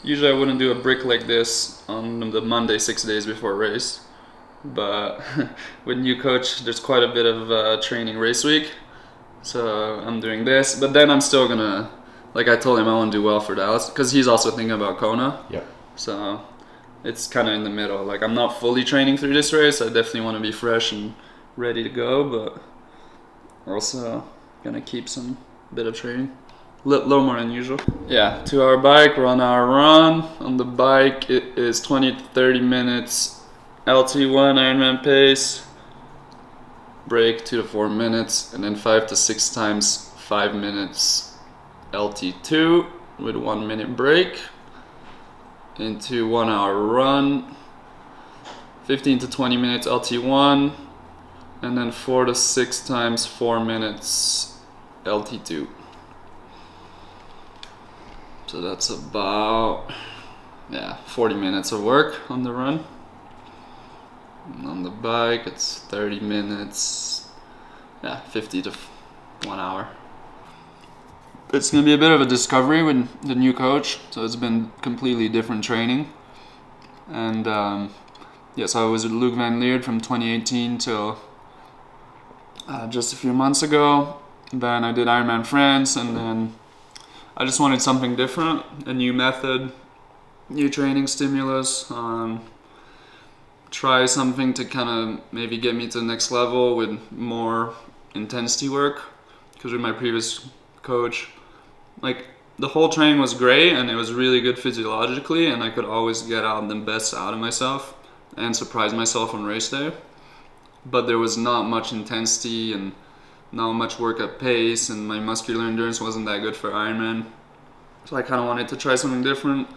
Usually I wouldn't do a brick like this on the Monday 6 days before a race, but with new coach there's quite a bit of training race week, so I'm doing this. But then I'm still gonna, like I told him, I want to do well for Dallas because he's also thinking about Kona. Yep. So it's kind of in the middle. Like I'm not fully training through this race. I definitely want to be fresh and ready to go, but also gonna keep some bit of training. Little more than usual. Yeah, 2-hour bike, 1-hour run. On the bike it is 20 to 30 minutes LT1 Ironman pace, break 2 to 4 minutes, and then 5 to 6 times 5 minutes LT2 with 1 minute break into 1-hour run, 15 to 20 minutes LT1, and then 4 to 6 times 4 minutes LT2. So that's about 40 minutes of work on the run. And on the bike it's 30 minutes, 50 to 1 hour. It's gonna be a bit of a discovery with the new coach, so it's been completely different training. And so I was with Luke Van Leerd from 2018 till just a few months ago. Then I did Ironman France, and then I just wanted something different, a new method, new training stimulus, try something to kind of maybe get me to the next level with more intensity work. Because with my previous coach, like the whole training was great and it was really good physiologically, and I could always get out the best out of myself and surprise myself on race day. But there was not much intensity and not much work at pace, and my muscular endurance wasn't that good for Ironman. So I kind of wanted to try something different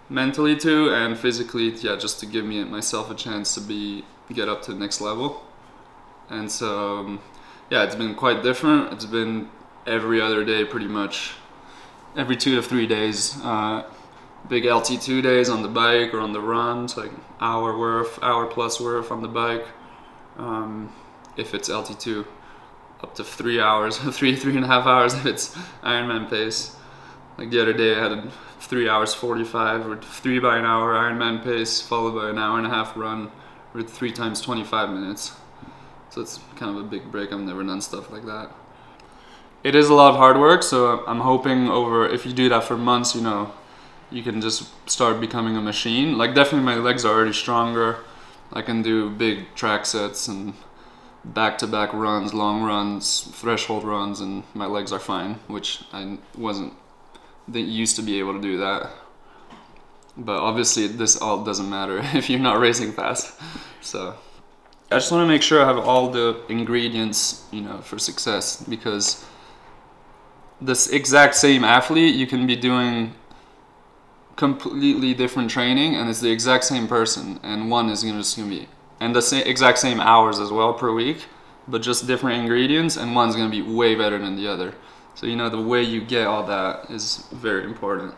mentally too, and physically, just to give myself a chance to get up to the next level. And so it's been quite different. It's been every other day pretty much, every 2 to 3 days. Big LT2 days on the bike or on the run, so like hour plus worth on the bike. If it's LT2, up to 3 hours, 3.5 hours if it's Ironman pace. Like the other day I had 3 hours 45 or 3 by an hour Ironman pace, followed by an hour and a half run with 3 times 25 minutes. So it's kind of a big break. I've never done stuff like that. It is a lot of hard work, so I'm hoping if you do that for months, you can just start becoming a machine. Like definitely my legs are already stronger. I can do big track sets and back-to-back runs, long runs, threshold runs, and my legs are fine, which I didn't used to be able to do that. But obviously this all doesn't matter if you're not racing fast. So I just want to make sure I have all the ingredients, for success, because this exact same athlete, you can be doing completely different training and it's the exact same person, and one is just gonna be, and the exact same hours as well per week, but just different ingredients, and one's gonna be way better than the other. So the way you get all that is very important.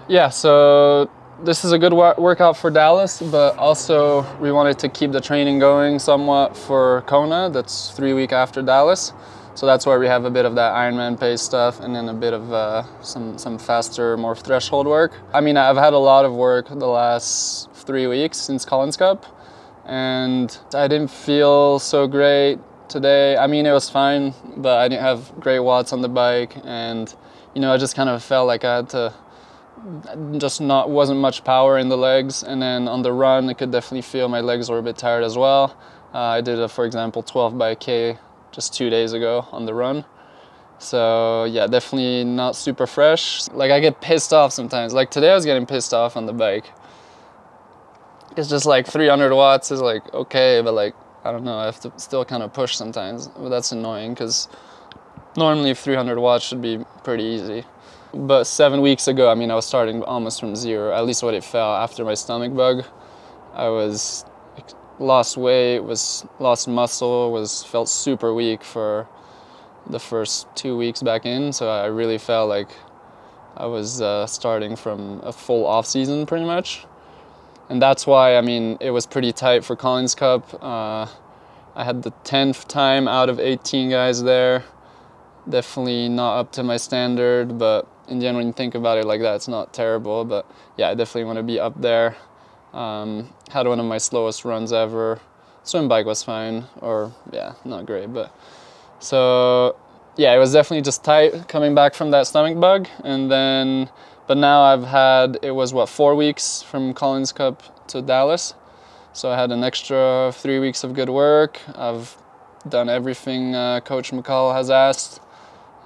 Yeah, so this is a good workout for Dallas, but also we wanted to keep the training going somewhat for Kona. That's 3 weeks after Dallas. So that's where we have a bit of that Ironman pace stuff and then a bit of some faster, more threshold work. I mean, I've had a lot of work the last 3 weeks since Collins Cup, and I didn't feel so great today. I mean, it was fine, but I didn't have great watts on the bike, and you know, I just kind of felt like I had to wasn't much power in the legs, and then on the run I could definitely feel my legs were a bit tired as well. I did for example 12 by K just 2 days ago on the run. So yeah, definitely not super fresh. Like I get pissed off sometimes. Like today I was getting pissed off on the bike. It's just like 300 watts is like okay, but like I don't know, I have to still kind of push sometimes. But that's annoying because normally 300 watts should be pretty easy. But 7 weeks ago, I mean, I was starting almost from zero, at least what it felt after my stomach bug. I was lost weight, lost muscle, felt super weak for the first 2 weeks back in. So I really felt like I was starting from a full off season pretty much. And that's why, I mean, it was pretty tight for Collins Cup. I had the 10th time out of 18 guys there. Definitely not up to my standard, but in the end, when you think about it like that, it's not terrible. But yeah, I definitely want to be up there. Had one of my slowest runs ever. Swim bike was fine, or yeah, not great, but so yeah, it was definitely just tight coming back from that stomach bug. And then, but now it was what, 4 weeks from Collins Cup to Dallas. So I had an extra 3 weeks of good work. I've done everything Coach McCall has asked.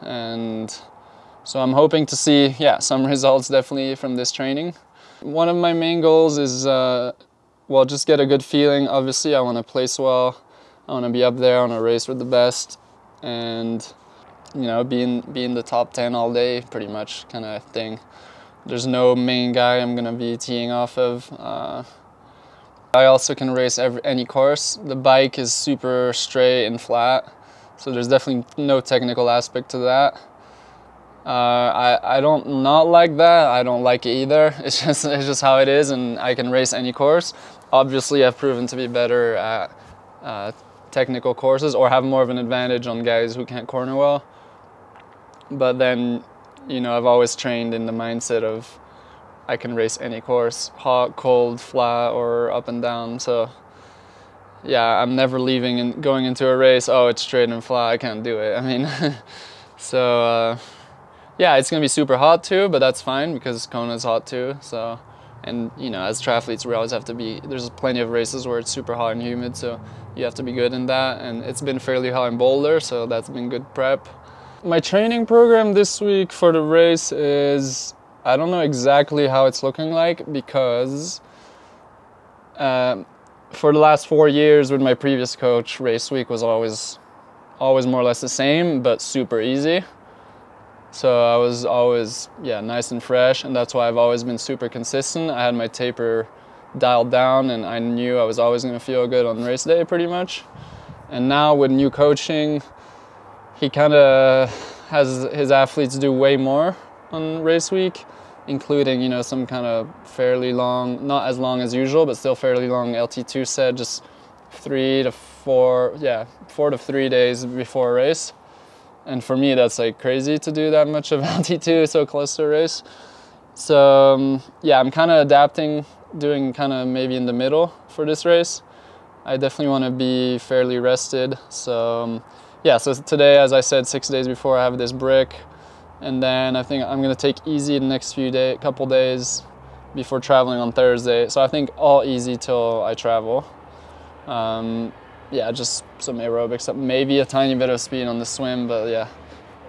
And so I'm hoping to see, yeah, some results definitely from this training. One of my main goals is, well, just get a good feeling. Obviously, I want to place well. I want to be up there. I want to race with the best, and you know, be in the top 10 all day, pretty much, kind of thing. There's no main guy I'm gonna be teeing off of. I also can race any course. The bike is super straight and flat, so there's definitely no technical aspect to that. I don't not like that. I don't like it either. It's just how it is, and I can race any course. Obviously, I've proven to be better at technical courses, or have more of an advantage on guys who can't corner well. But then, you know, I've always trained in the mindset of I can race any course, hot, cold, flat, or up and down. So yeah, I'm never leaving and going into a race, oh, it's straight and flat, I can't do it. I mean, so yeah, it's gonna be super hot too, but that's fine because Kona's hot too. So, and you know, as triathletes, we always have to be, there's plenty of races where it's super hot and humid, so you have to be good in that. And it's been fairly hot in Boulder, so that's been good prep. My training program this week for the race is, I don't know exactly how it's looking like, because for the last 4 years with my previous coach, race week was always more or less the same, but super easy. So I was always, yeah, nice and fresh, and that's why I've always been super consistent. I had my taper dialed down, and I knew I was always going to feel good on race day pretty much. And now with new coaching, he kind of has his athletes do way more on race week, including, you know, some kind of fairly long, not as long as usual, but still fairly long LT2 set, just 4 to 3 days before a race. And for me, that's like crazy to do that much of LT2 so close to a race. So yeah, I'm kind of adapting, doing kind of maybe in the middle for this race. I definitely want to be fairly rested. So yeah, so today, as I said, 6 days before, I have this brick. And then I think I'm going to take easy the next couple days before traveling on Thursday. So I think all easy till I travel. Yeah, just some aerobics, maybe a tiny bit of speed on the swim, but yeah,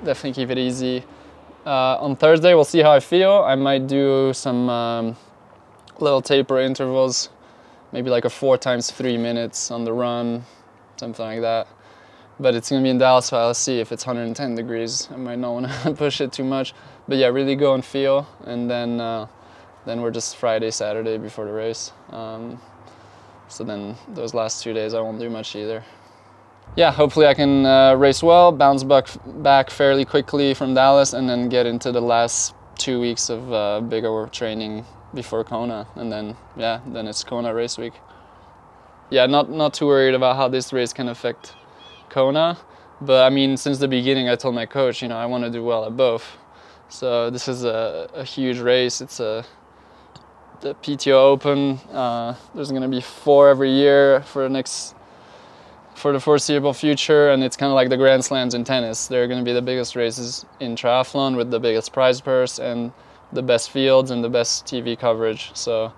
definitely keep it easy. On Thursday, we'll see how I feel. I might do some little taper intervals, maybe like a 4 times 3 minutes on the run, something like that. But it's gonna be in Dallas, so I'll see. If it's 110 degrees, I might not want to push it too much. But yeah, really go and feel, and then we're just Friday, Saturday before the race. So then those last 2 days I won't do much either. Yeah, hopefully I can race well, bounce back fairly quickly from Dallas, and then get into the last 2 weeks of bigger training before Kona, and then then it's Kona race week. Yeah, not too worried about how this race can affect Kona, but I mean, since the beginning I told my coach, I want to do well at both. So this is a huge race. It's the PTO Open. There's going to be 4 every year for the foreseeable future, and it's kind of like the Grand Slams in tennis. They're going to be the biggest races in triathlon with the biggest prize purse and the best fields and the best TV coverage. So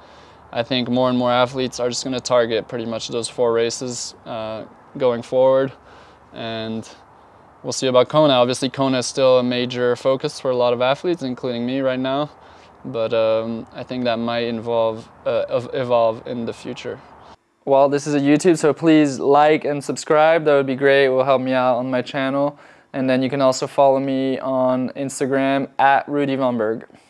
I think more and more athletes are just going to target pretty much those 4 races going forward, and we'll see about Kona. Obviously, Kona is still a major focus for a lot of athletes, including me right now, but I think that might evolve in the future. Well, this is a YouTube, so please like and subscribe. That would be great. It will help me out on my channel. And then you can also follow me on Instagram at Rudy Von Berg.